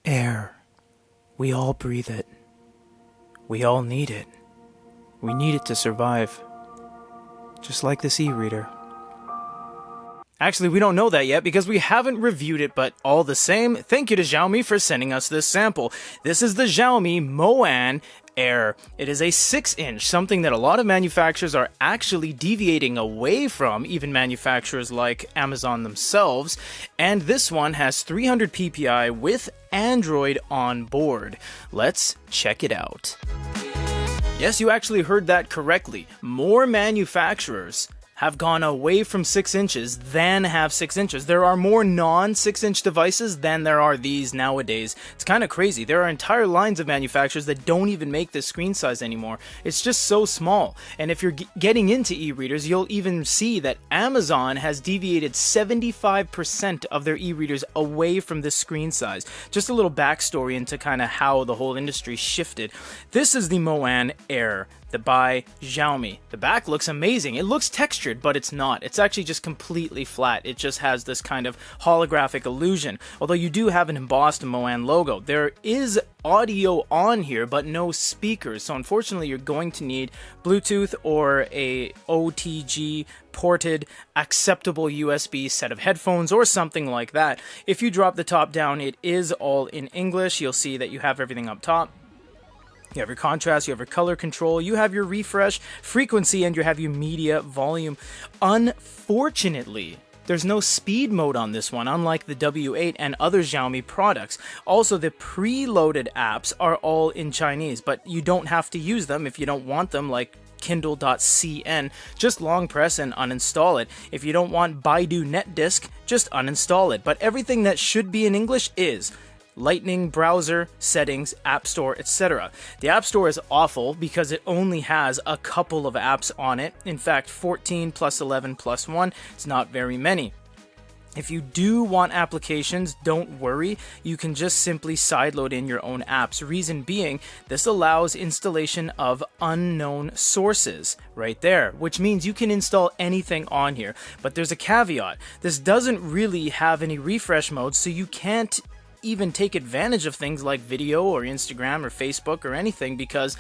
Air. We all breathe it. We all need it. We need it to survive. Just like this e-reader. Actually, we don't know that yet because we haven't reviewed it, but all the same, thank you to Xiaomi for sending us this sample. This is the Xiaomi Moaan Air. It is a 6-inch, something that a lot of manufacturers are actually deviating away from, even manufacturers like Amazon themselves. And this one has 300 ppi with Android on board. Let's check it out. Yes, you actually heard that correctly. More manufacturers have gone away from 6 inches than have 6 inches. There are more non-6-inch devices than there are these nowadays. It's kind of crazy. There are entire lines of manufacturers that don't even make this screen size anymore. It's just so small. And if you're getting into e-readers, you'll even see that Amazon has deviated 75% of their e-readers away from this screen size. Just a little backstory into kind of how the whole industry shifted. This is the Moaan Air by Xiaomi. The back looks amazing. It looks textured, but it's not. It's actually just completely flat. It just has this kind of holographic illusion. Although you do have an embossed Moaan logo. There is audio on here, but no speakers. So unfortunately, you're going to need Bluetooth or a OTG ported acceptable USB set of headphones or something like that. If you drop the top down, it is all in English. You'll see that you have everything up top. You have your contrast, you have your color control, you have your refresh frequency, and you have your media volume. Unfortunately, there's no speed mode on this one, unlike the W8 and other Xiaomi products. Also, the preloaded apps are all in Chinese, but you don't have to use them if you don't want them, like Kindle.cn. Just long press and uninstall it. If you don't want Baidu NetDisk, just uninstall it. But everything that should be in English is Lightning, browser, settings, App Store, etc. The App Store is awful because it only has a couple of apps on it. In fact, 14 plus 11 plus 1, it's not very many. If you do want applications, don't worry. You can just simply sideload in your own apps. Reason being, this allows installation of unknown sources right there, which means you can install anything on here. But there's a caveat. This doesn't really have any refresh mode, so you can't even take advantage of things like video or Instagram or Facebook or anything, because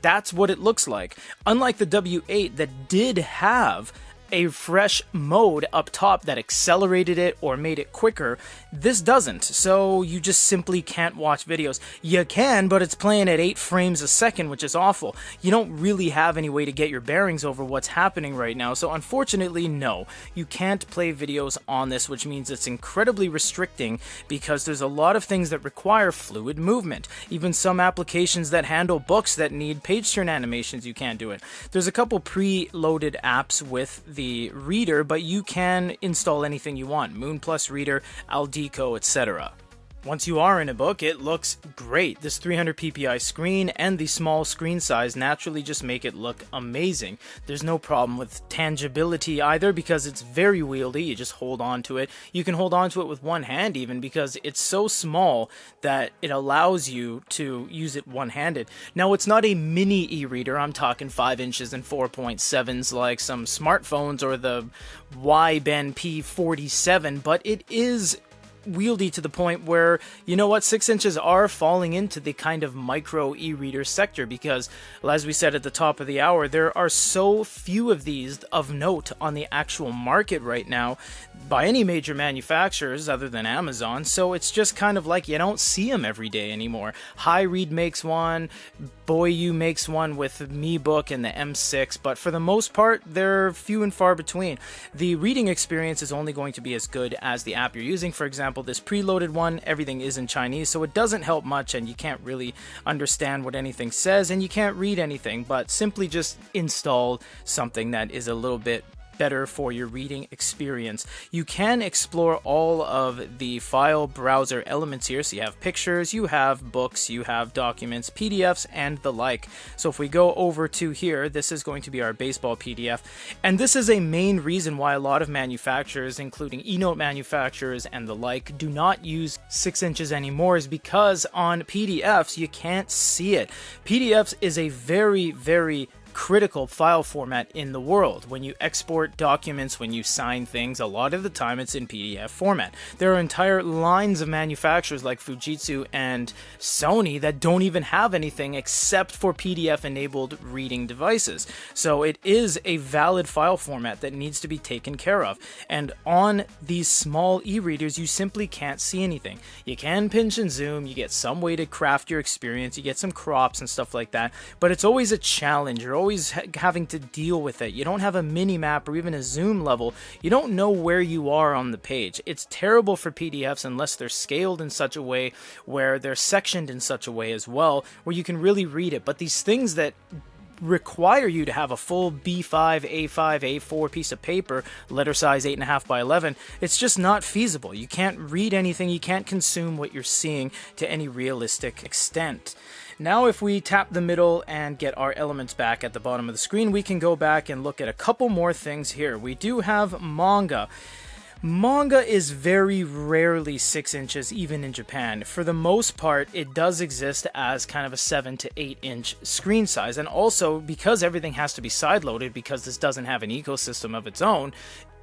that's what it looks like. Unlike the W8 that did have a fresh mode up top that accelerated it or made it quicker, this doesn't, so you just simply can't watch videos. You can, but it's playing at 8 frames a second, which is awful. You don't really have any way to get your bearings over what's happening right now, so unfortunately, no. You can't play videos on this, which means it's incredibly restricting because there's a lot of things that require fluid movement. Even some applications that handle books that need page turn animations, you can't do it. There's a couple pre-loaded apps with the reader, but you can install anything you want. Moon Plus Reader, Aldeco, etc. Once you are in a book, it looks great. This 300 ppi screen and the small screen size naturally just make it look amazing. There's no problem with tangibility either because it's very wieldy. You just hold on to it. You can hold on to it with one hand even because it's so small that it allows you to use it one-handed. Now, it's not a mini e-reader. I'm talking 5 inches and 4.7s like some smartphones or the Y-Ben P47, but it is wieldy to the point where, you know what, 6 inches are falling into the kind of micro e-reader sector because, as we said at the top of the hour, there are so few of these of note on the actual market right now by any major manufacturers other than Amazon, so it's just kind of like you don't see them every day anymore. HiRead makes one, Boyu makes one with MeBook and the M6, but for the most part, they're few and far between. The reading experience is only going to be as good as the app you're using. For example, this preloaded one, everything is in Chinese, so it doesn't help much and you can't really understand what anything says and you can't read anything, but simply just install something that is a little bit better for your reading experience. You can explore all of the file browser elements here. So you have pictures, you have books, you have documents, PDFs, and the like. So if we go over to here, this is going to be our baseball PDF. And this is a main reason why a lot of manufacturers, including e-note manufacturers and the like, do not use 6 inches anymore, is because on PDFs, you can't see it. PDFs is a very, very critical file format in the world. When you export documents, when you sign things, a lot of the time it's in PDF format. There are entire lines of manufacturers like Fujitsu and Sony that don't even have anything except for PDF-enabled reading devices. So it is a valid file format that needs to be taken care of. And on these small e-readers, you simply can't see anything. You can pinch and zoom, you get some way to craft your experience, you get some crops and stuff like that, but it's always a challenge. You're always having to deal with it. You don't have a mini map or even a zoom level. You don't know where you are on the page. It's terrible for PDFs unless they're scaled in such a way where they're sectioned in such a way as well, where you can really read it. But these things that require you to have a full B5, A5, A4 piece of paper, letter size 8.5 by 11, it's just not feasible. You can't read anything, you can't consume what you're seeing to any realistic extent. Now if we tap the middle and get our elements back at the bottom of the screen, we can go back and look at a couple more things here. We do have manga. Manga is very rarely 6 inches, even in Japan. For the most part, it does exist as kind of a 7 to 8 inch screen size. And also, because everything has to be sideloaded, because this doesn't have an ecosystem of its own,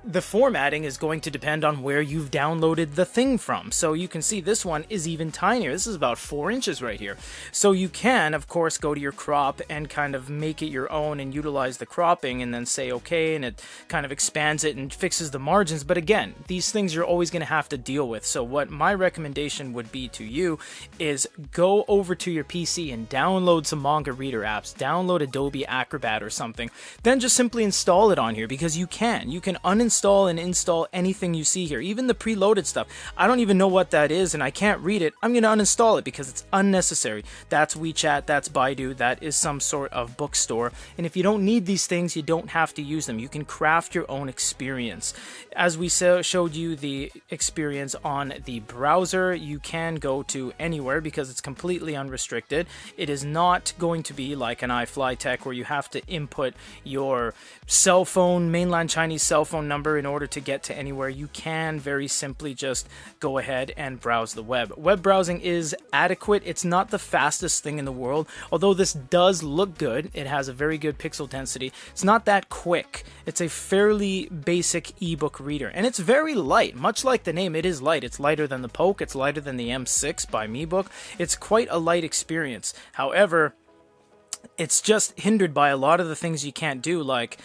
the formatting is going to depend on where you've downloaded the thing from. So you can see this one is even tinier. This is about 4 inches right here. So you can, of course, go to your crop and kind of make it your own and utilize the cropping and then say okay, and it kind of expands it and fixes the margins. But again, these things you're always going to have to deal with. So what my recommendation would be to you is go over to your PC and download some manga reader apps. Download Adobe Acrobat or something. Then just simply install it on here, because you can uninstall and install anything you see here, even the preloaded stuff. I don't even know what that is and I can't read it. I'm going to uninstall it because it's unnecessary. That's WeChat, that's Baidu, that is some sort of bookstore. And if you don't need these things, you don't have to use them. You can craft your own experience. As we showed you the experience on the browser, you can go to anywhere because it's completely unrestricted. It is not going to be like an iFlyTech where you have to input your cell phone, mainland Chinese cell phone number in order to get to anywhere. You can very simply just go ahead and browse the web. Web browsing is adequate. It's not the fastest thing in the world, although this does look good. It has a very good pixel density. It's not that quick. It's a fairly basic ebook reader, and it's very light. Much like the name, it is light. It's lighter than the Poke. It's lighter than the M6 by MeBook. It's quite a light experience. However, it's just hindered by a lot of the things you can't do, like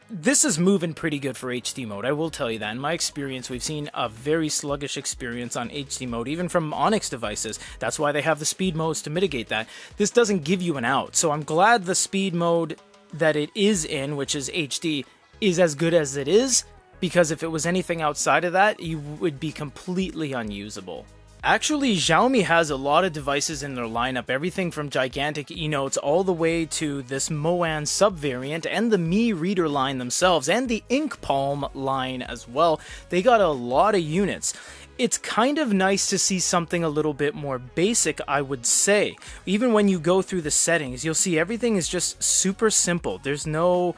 this is moving pretty good for HD mode, I will tell you that. In my experience, we've seen a very sluggish experience on HD mode, even from Onyx devices. That's why they have the speed modes to mitigate that. This doesn't give you an out, so I'm glad the speed mode that it is in, which is HD, is as good as it is, because if it was anything outside of that, it would be completely unusable. Actually, Xiaomi has a lot of devices in their lineup, everything from gigantic e-notes all the way to this Moaan subvariant and the Mi Reader line themselves and the Ink Palm line as well. They got a lot of units. It's kind of nice to see something a little bit more basic, I would say. Even when you go through the settings, you'll see everything is just super simple. There's no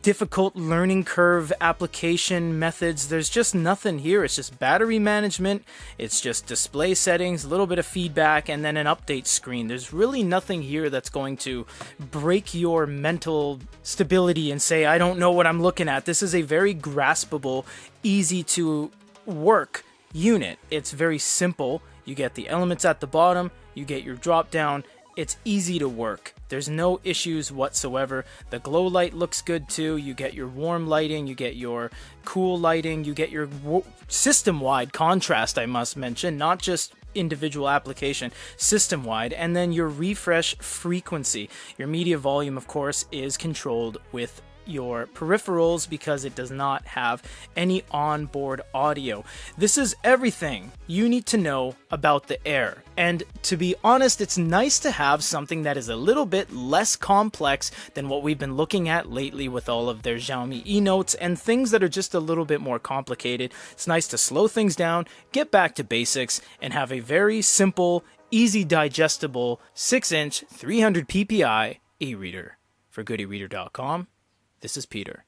difficult learning curve application methods. There's just nothing here. It's just battery management, it's just display settings, a little bit of feedback, and then an update screen. There's really nothing here that's going to break your mental stability and say, I don't know what I'm looking at. This is a very graspable, easy to work unit. It's very simple. You get the elements at the bottom, you get your drop down. It's easy to work. There's no issues whatsoever. The glow light looks good too. You get your warm lighting, you get your cool lighting, you get your system-wide contrast, I must mention, not just individual application, system-wide, and then your refresh frequency. Your media volume, of course, is controlled with your peripherals because it does not have any onboard audio. This is everything you need to know about the Air. And to be honest, it's nice to have something that is a little bit less complex than what we've been looking at lately with all of their Xiaomi e-notes and things that are just a little bit more complicated. It's nice to slow things down, get back to basics, and have a very simple, easy digestible 6-inch 300 ppi e-reader. For GoodEreader.com, this is Peter.